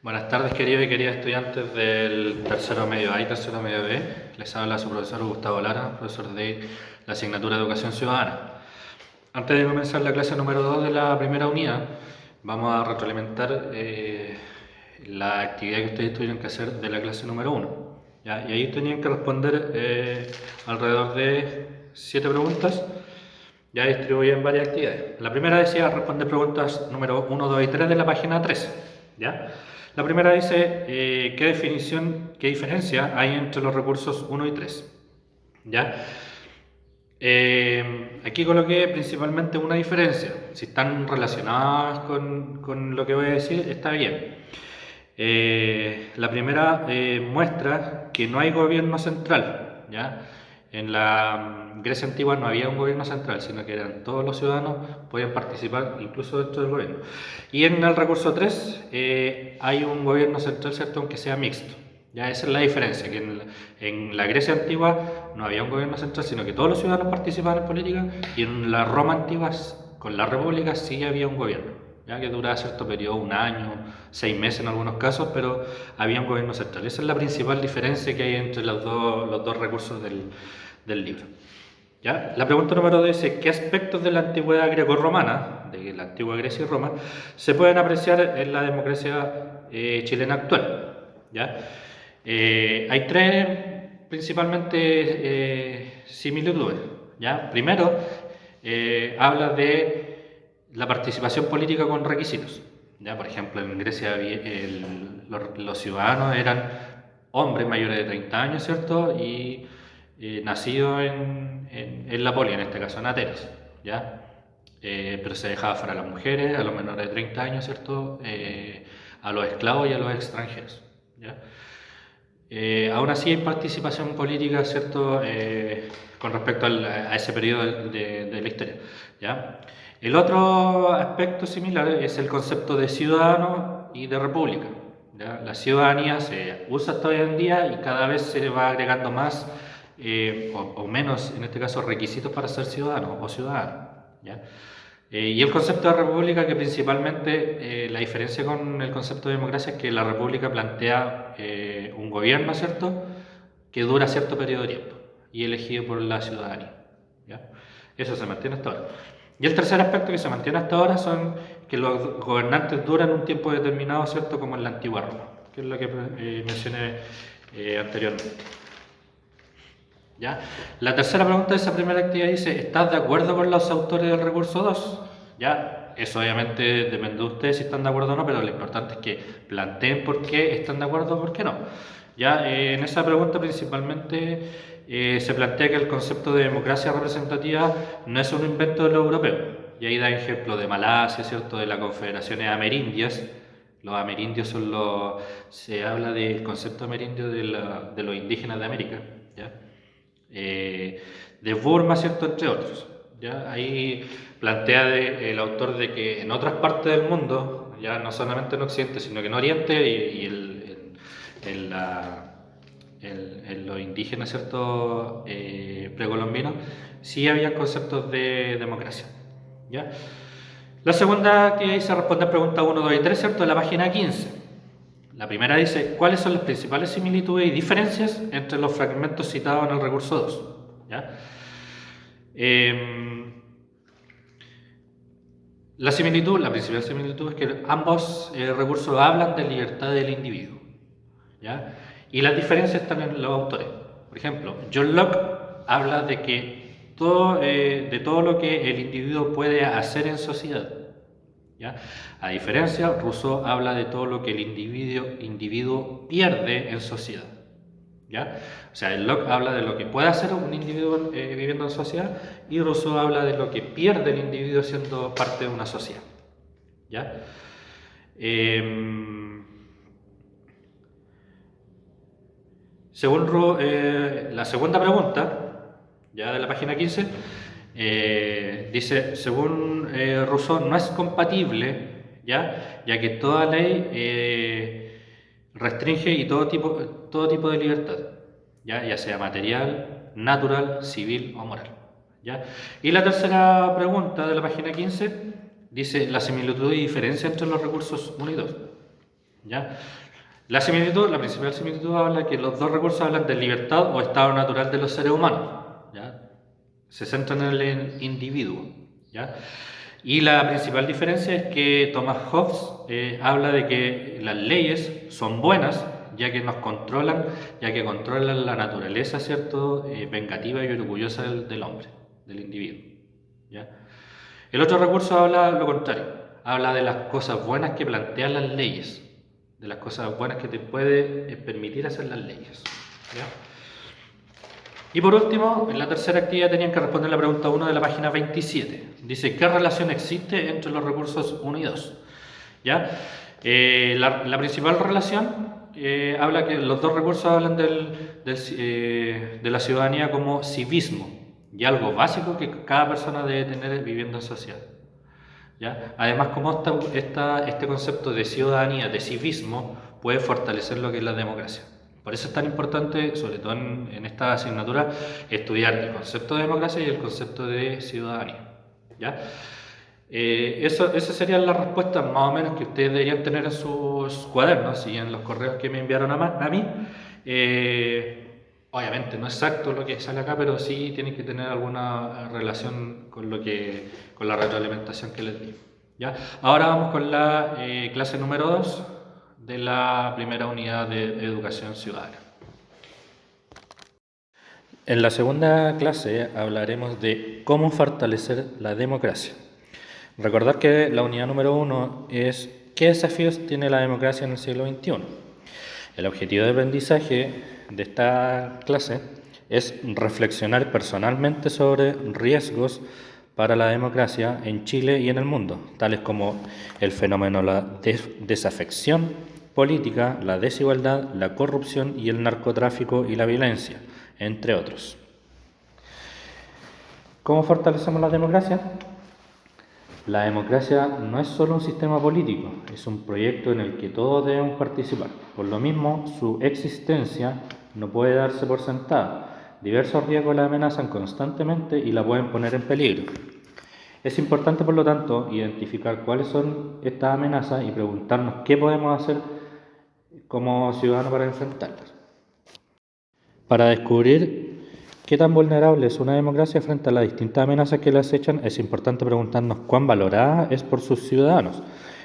Buenas tardes, queridos y queridas estudiantes del tercero medio A y tercero medio B. Les habla su profesor Gustavo Lara, profesor de la asignatura de Educación Ciudadana. Antes de comenzar la clase número 2 de la primera unidad, vamos a retroalimentar la actividad que ustedes tuvieron que hacer de la clase número 1. ¿Ya? Y ahí tenían que responder alrededor de 7 preguntas, ya distribuidas en varias actividades. La primera decía responder preguntas número 1, 2 y 3 de la página 3. ¿Ya? La primera dice, ¿qué diferencia hay entre los recursos 1 y 3? ¿Ya? Aquí coloqué principalmente una diferencia. Si están relacionadas con lo que voy a decir, está bien. La primera muestra que no hay gobierno central, ¿ya? En la Grecia antigua no había un gobierno central, sino que eran todos los ciudadanos, podían participar incluso dentro del gobierno. Y en el recurso 3 hay un gobierno central, ¿cierto? Aunque sea mixto. Ya esa es la diferencia, que en la Grecia antigua no había un gobierno central, sino que todos los ciudadanos participaban en política, y en la Roma antigua, con la república, sí había un gobierno, ya que duraba cierto periodo, un año, 6 meses en algunos casos, pero había un gobierno central. Esa es la principal diferencia que hay entre los dos recursos del libro. ¿Ya? La pregunta número 2 dice, ¿qué aspectos de la antigüedad greco-romana, de la antigua Grecia y Roma, se pueden apreciar en la democracia chilena actual? ¿Ya? Hay tres principalmente similitudes. ¿Ya? Primero, habla de la participación política con requisitos. ¿Ya? Por ejemplo, en Grecia los ciudadanos eran hombres mayores de 30 años, ¿cierto? Y nacidos en la poli, en este caso en Atenas. ¿Ya? Pero se dejaba fuera a las mujeres, a los menores de 30 años, ¿cierto? A los esclavos y a los extranjeros. ¿Ya? Aún así hay participación política, ¿cierto? Con respecto a ese periodo de la historia. ¿Ya? El otro aspecto similar es el concepto de ciudadano y de república. ¿Ya? La ciudadanía se usa hasta hoy en día y cada vez se va agregando más o menos, en este caso, requisitos para ser ciudadano o ciudadano. ¿Ya? Y el concepto de república, que principalmente la diferencia con el concepto de democracia es que la república plantea un gobierno, ¿cierto?, que dura cierto periodo de tiempo y elegido por la ciudadanía. ¿Ya? Eso se mantiene hasta ahora. Y el tercer aspecto que se mantiene hasta ahora son que los gobernantes duran un tiempo determinado, ¿cierto?, como en la antigua Roma, que es lo que mencioné anteriormente. ¿Ya? La tercera pregunta de esa primera actividad dice, ¿estás de acuerdo con los autores del recurso 2? ¿Ya? Eso obviamente depende de ustedes si están de acuerdo o no, pero lo importante es que planteen por qué están de acuerdo o por qué no. ¿Ya? En esa pregunta principalmente se plantea que el concepto de democracia representativa no es un invento de los europeos. Y ahí da ejemplo de Malasia, ¿cierto?, de las confederaciones amerindias. Los amerindios son se habla del concepto amerindio de los indígenas de América, ¿ya? De Burma, ¿cierto?, entre otros. ¿Ya? Ahí plantea el autor de que en otras partes del mundo, ya no solamente en Occidente, sino que en Oriente y en los indígenas, ¿cierto?, precolombinos, sí había conceptos de democracia. ¿Ya? La segunda que dice responder preguntas 1, 2 y 3, ¿cierto?, en la página 15. La primera dice, ¿cuáles son las principales similitudes y diferencias entre los fragmentos citados en el recurso 2? ¿Ya? La principal similitud es que ambos recursos hablan de libertad del individuo. ¿Ya? Y las diferencias están en los autores. Por ejemplo, John Locke habla de que de todo lo que el individuo puede hacer en sociedad. ¿Ya? A diferencia, Rousseau habla de todo lo que el individuo pierde en sociedad. ¿Ya? O sea, Locke habla de lo que puede hacer un individuo viviendo en sociedad y Rousseau habla de lo que pierde el individuo siendo parte de una sociedad. ¿Ya? Según la segunda pregunta, ya de la página 15, dice, según Rousseau, no es compatible, ya que toda ley restringe y todo tipo de libertad, ya sea material, natural, civil o moral. ¿Ya? Y la tercera pregunta de la página 15 dice la similitud y diferencia entre los recursos 1 y 2. ¿ya? La principal similitud habla que los dos recursos hablan de libertad o estado natural de los seres humanos, ¿ya? Se centran en el individuo, ¿ya? Y la principal diferencia es que Thomas Hobbes habla de que las leyes son buenas, ya que nos controlan, ya que controlan la naturaleza, ¿cierto? Vengativa y orgullosa del hombre, del individuo, ¿ya? El otro recurso habla lo contrario, habla de las cosas buenas que plantean las leyes, de las cosas buenas que te puede permitir hacer las leyes, ¿ya? Y por último, en la tercera actividad tenían que responder la pregunta 1 de la página 27. Dice, ¿qué relación existe entre los recursos 1 y 2? ¿Ya? La principal relación habla que los dos recursos hablan de la ciudadanía como civismo y algo básico que cada persona debe tener viviendo en sociedad, ¿ya? Además, como este concepto de ciudadanía, de civismo, puede fortalecer lo que es la democracia. Por eso es tan importante, sobre todo en esta asignatura, estudiar el concepto de democracia y el concepto de ciudadanía, ¿ya? Esas serían las respuestas más o menos que ustedes deberían tener en sus cuadernos y en los correos que me enviaron a mí. Obviamente no es exacto lo que sale acá, pero sí tienen que tener alguna relación con con la retroalimentación que les di, ¿ya? Ahora vamos con la clase número 2 de la primera unidad de educación ciudadana. En la segunda clase hablaremos de cómo fortalecer la democracia. Recordar que la unidad número 1 es ¿qué desafíos tiene la democracia en el siglo XXI? El objetivo de aprendizaje de esta clase es reflexionar personalmente sobre riesgos para la democracia en Chile y en el mundo, tales como el fenómeno de la desafección política, la desigualdad, la corrupción y el narcotráfico y la violencia, entre otros. ¿Cómo fortalecemos la democracia? La democracia no es solo un sistema político, es un proyecto en el que todos debemos participar. Por lo mismo, su existencia no puede darse por sentada. Diversos riesgos la amenazan constantemente y la pueden poner en peligro. Es importante, por lo tanto, identificar cuáles son estas amenazas y preguntarnos qué podemos hacer como ciudadanos para enfrentarlas. Para descubrir qué tan vulnerable es una democracia frente a las distintas amenazas que la acechan, es importante preguntarnos cuán valorada es por sus ciudadanos.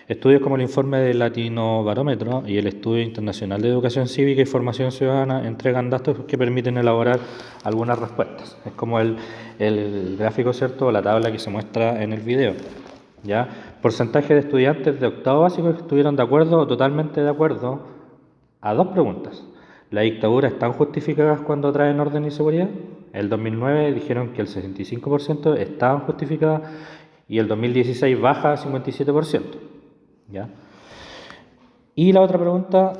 Estudios como el informe del Latino Barómetro y el Estudio Internacional de Educación Cívica y Formación Ciudadana entregan datos que permiten elaborar algunas respuestas. Es como el gráfico, ¿cierto?, o la tabla que se muestra en el video, ¿ya? Porcentaje de estudiantes de octavo básico que estuvieron de acuerdo o totalmente de acuerdo a dos preguntas. ¿Las dictaduras están justificadas cuando traen orden y seguridad? El 2009 dijeron que el 65% estaban justificadas y el 2016 baja a 57%. ¿Ya? Y la otra pregunta,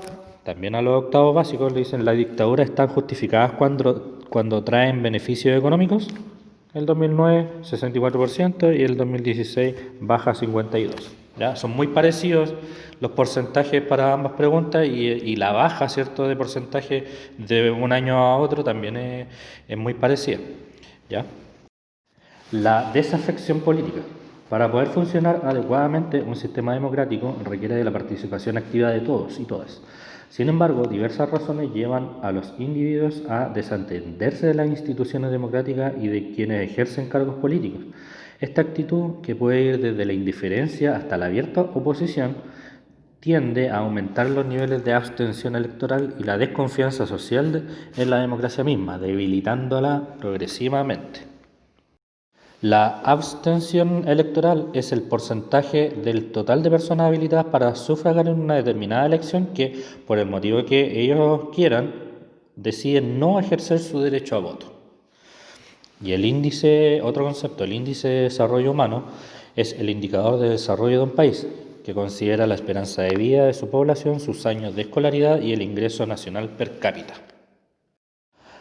también a los octavos básicos, le dicen, ¿las dictaduras están justificadas cuando traen beneficios económicos? El 2009, 64% y el 2016 baja a 52%. ¿Ya? Son muy parecidos los porcentajes para ambas preguntas y la baja, ¿cierto?, de porcentaje de un año a otro también es muy parecida, ¿ya? La desafección política. Para poder funcionar adecuadamente, un sistema democrático requiere de la participación activa de todos y todas. Sin embargo, diversas razones llevan a los individuos a desentenderse de las instituciones democráticas y de quienes ejercen cargos políticos. Esta actitud, que puede ir desde la indiferencia hasta la abierta oposición, tiende a aumentar los niveles de abstención electoral y la desconfianza social en la democracia misma, debilitándola progresivamente. La abstención electoral es el porcentaje del total de personas habilitadas para sufragar en una determinada elección que, por el motivo que ellos quieran, deciden no ejercer su derecho a voto. Y el índice, otro concepto, el índice de desarrollo humano, es el indicador de desarrollo de un país, que considera la esperanza de vida de su población, sus años de escolaridad y el ingreso nacional per cápita.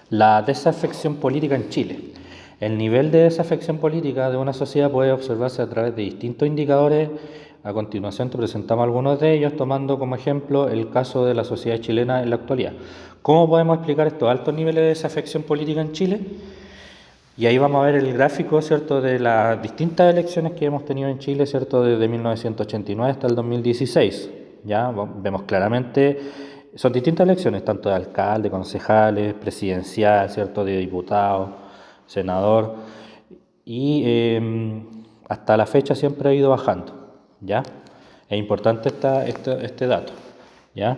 La desafección política en Chile. El nivel de desafección política de una sociedad puede observarse a través de distintos indicadores. A continuación te presentamos algunos de ellos, tomando como ejemplo el caso de la sociedad chilena en la actualidad. ¿Cómo podemos explicar estos altos niveles de desafección política en Chile? Y ahí vamos a ver el gráfico, ¿cierto?, de las distintas elecciones que hemos tenido en Chile, ¿cierto?, desde 1989 hasta el 2016. ¿ya? Vemos claramente, son distintas elecciones, tanto de alcalde, concejales, presidencial, ¿cierto? De diputado, senador, y hasta la fecha siempre ha ido bajando, ¿ya? Es importante este dato, ¿ya?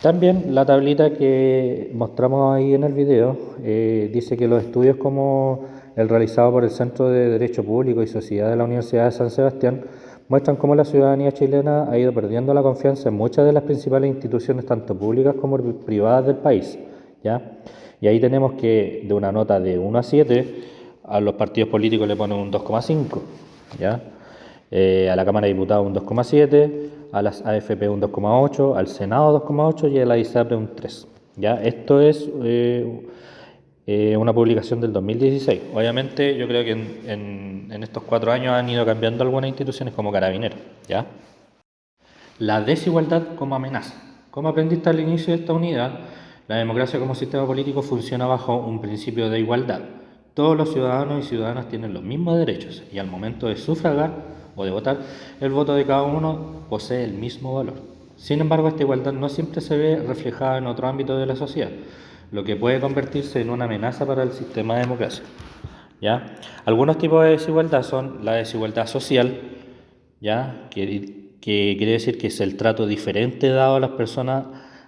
También la tablita que mostramos ahí en el video dice que los estudios como el realizado por el Centro de Derecho Público y Sociedad de la Universidad de San Sebastián muestran cómo la ciudadanía chilena ha ido perdiendo la confianza en muchas de las principales instituciones, tanto públicas como privadas del país, ¿ya? Y ahí tenemos que de una nota de 1 a 7, a los partidos políticos le ponen un 2,5, ¿ya? A la Cámara de Diputados un 2,7, a las AFP un 2,8, al Senado 2,8 y a la ISAPRE un 3. ¿Ya? Esto es una publicación del 2016. Obviamente yo creo que en estos 4 años han ido cambiando algunas instituciones como Carabineros. ¿Ya? La desigualdad como amenaza. Como aprendiste al inicio de esta unidad, la democracia como sistema político funciona bajo un principio de igualdad. Todos los ciudadanos y ciudadanas tienen los mismos derechos y al momento de sufragar o de votar, el voto de cada uno posee el mismo valor. Sin embargo, esta igualdad no siempre se ve reflejada en otro ámbito de la sociedad, lo que puede convertirse en una amenaza para el sistema de democracia. ¿Ya? Algunos tipos de desigualdad son la desigualdad social, ¿ya? Que quiere decir que es el trato diferente dado a las personas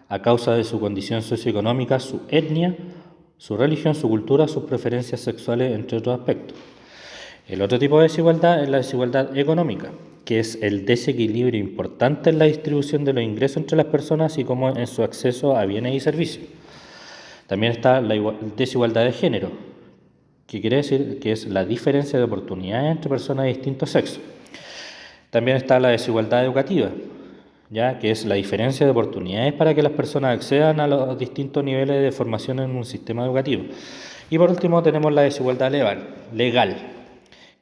a causa de su condición socioeconómica, su etnia, su religión, su cultura, sus preferencias sexuales, entre otros aspectos. El otro tipo de desigualdad es la desigualdad económica, que es el desequilibrio importante en la distribución de los ingresos entre las personas, así como en su acceso a bienes y servicios. También está la desigualdad de género, que quiere decir que es la diferencia de oportunidades entre personas de distintos sexos. También está la desigualdad educativa, ¿ya? Que es la diferencia de oportunidades para que las personas accedan a los distintos niveles de formación en un sistema educativo. Y por último tenemos la desigualdad legal,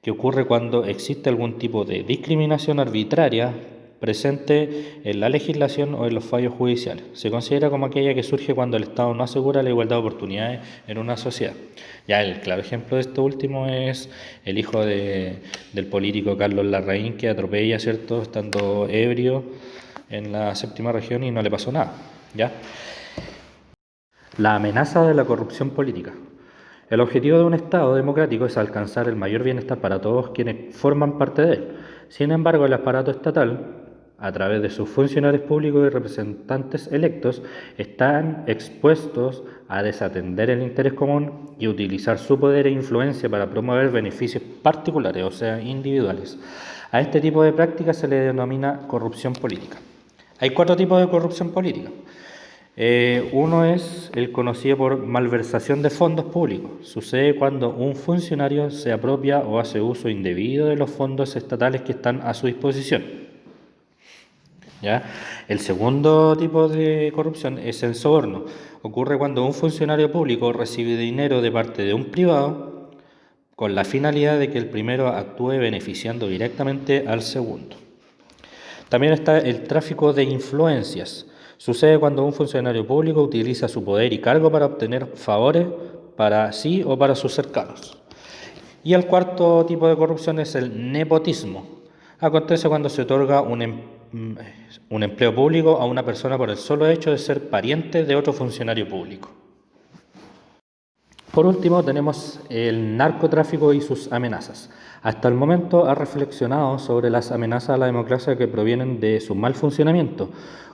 que ocurre cuando existe algún tipo de discriminación arbitraria presente en la legislación o en los fallos judiciales. Se considera como aquella que surge cuando el Estado no asegura la igualdad de oportunidades en una sociedad. Ya el claro ejemplo de esto último es el hijo del político Carlos Larraín, que atropella, ¿cierto?, estando ebrio en la séptima región y no le pasó nada, ¿ya? La amenaza de la corrupción política. El objetivo de un Estado democrático es alcanzar el mayor bienestar para todos quienes forman parte de él. Sin embargo, el aparato estatal, a través de sus funcionarios públicos y representantes electos, están expuestos a desatender el interés común y utilizar su poder e influencia para promover beneficios particulares, o sea, individuales. A este tipo de prácticas se le denomina corrupción política. Hay 4 tipos de corrupción política. Uno es el conocido por malversación de fondos públicos. Sucede cuando un funcionario se apropia o hace uso indebido de los fondos estatales que están a su disposición. ¿Ya? El segundo tipo de corrupción es el soborno. Ocurre cuando un funcionario público recibe dinero de parte de un privado con la finalidad de que el primero actúe beneficiando directamente al segundo. También está el tráfico de influencias. Sucede cuando un funcionario público utiliza su poder y cargo para obtener favores para sí o para sus cercanos. Y el cuarto tipo de corrupción es el nepotismo. Acontece cuando se otorga un empleo público a una persona por el solo hecho de ser pariente de otro funcionario público. Por último, tenemos el narcotráfico y sus amenazas. Hasta el momento ha reflexionado sobre las amenazas a la democracia que provienen de su mal funcionamiento,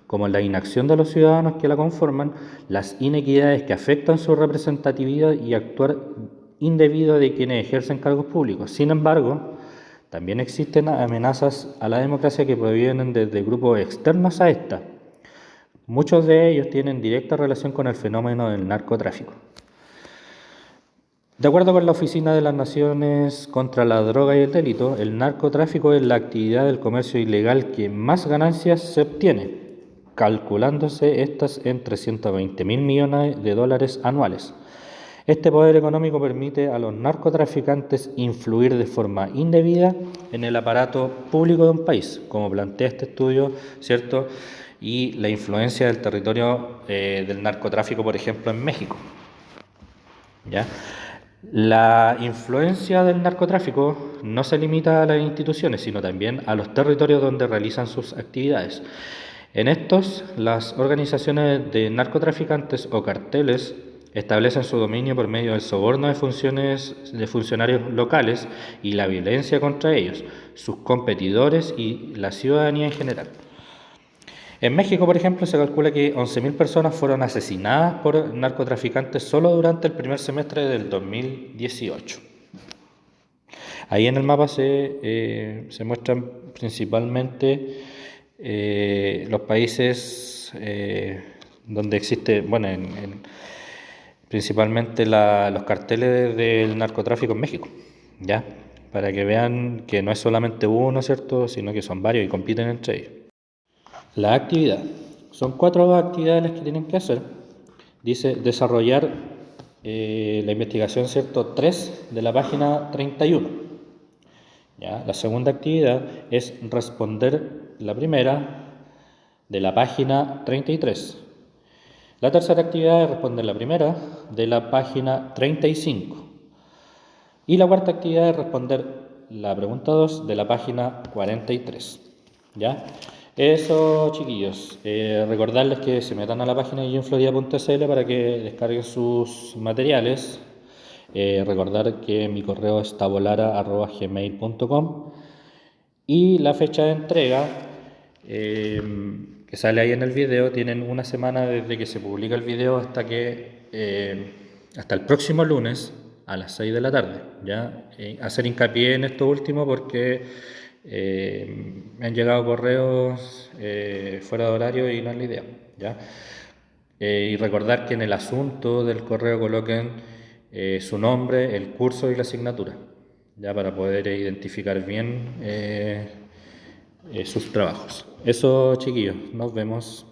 como la inacción de los ciudadanos que la conforman, las inequidades que afectan su representatividad y actuar indebido de quienes ejercen cargos públicos. Sin embargo, también existen amenazas a la democracia que provienen desde grupos externos a esta. Muchos de ellos tienen directa relación con el fenómeno del narcotráfico. De acuerdo con la Oficina de las Naciones contra la Droga y el Delito, el narcotráfico es la actividad del comercio ilegal que más ganancias se obtiene, calculándose estas en 320.000 millones de dólares anuales. Este poder económico permite a los narcotraficantes influir de forma indebida en el aparato público de un país, como plantea este estudio, ¿cierto? Y la influencia del territorio del narcotráfico, por ejemplo, en México, ¿ya? La influencia del narcotráfico no se limita a las instituciones, sino también a los territorios donde realizan sus actividades. En estos, las organizaciones de narcotraficantes o carteles establecen su dominio por medio del soborno de funcionarios locales y la violencia contra ellos, sus competidores y la ciudadanía en general. En México, por ejemplo, se calcula que 11.000 personas fueron asesinadas por narcotraficantes solo durante el primer semestre del 2018. Ahí en el mapa se muestran principalmente los países donde existe, bueno, principalmente los carteles del narcotráfico en México, ¿ya? Para que vean que no es solamente uno, ¿cierto?, sino que son varios y compiten entre ellos. La actividad. Son 4 actividades las que tienen que hacer. Dice desarrollar la investigación, ¿cierto?, 3 de la página 31. ¿Ya? La segunda actividad es responder la primera de la página 33. La tercera actividad es responder la primera de la página 35. Y la cuarta actividad es responder la pregunta 2 de la página 43. ¿Ya? Eso, chiquillos. Recordarles que se metan a la página de gymfloria.cl para que descarguen sus materiales. Recordar que mi correo es tabolara@gmail.com y la fecha de entrega que sale ahí en el video, tienen una semana desde que se publica el video hasta el próximo lunes a las 6 de la tarde. ¿Ya? Hacer hincapié en esto último porque me han llegado correos fuera de horario y no es la idea. ¿Ya? Y recordar que en el asunto del correo coloquen su nombre, el curso y la asignatura, ya para poder identificar bien sus trabajos. Eso, chiquillos, nos vemos.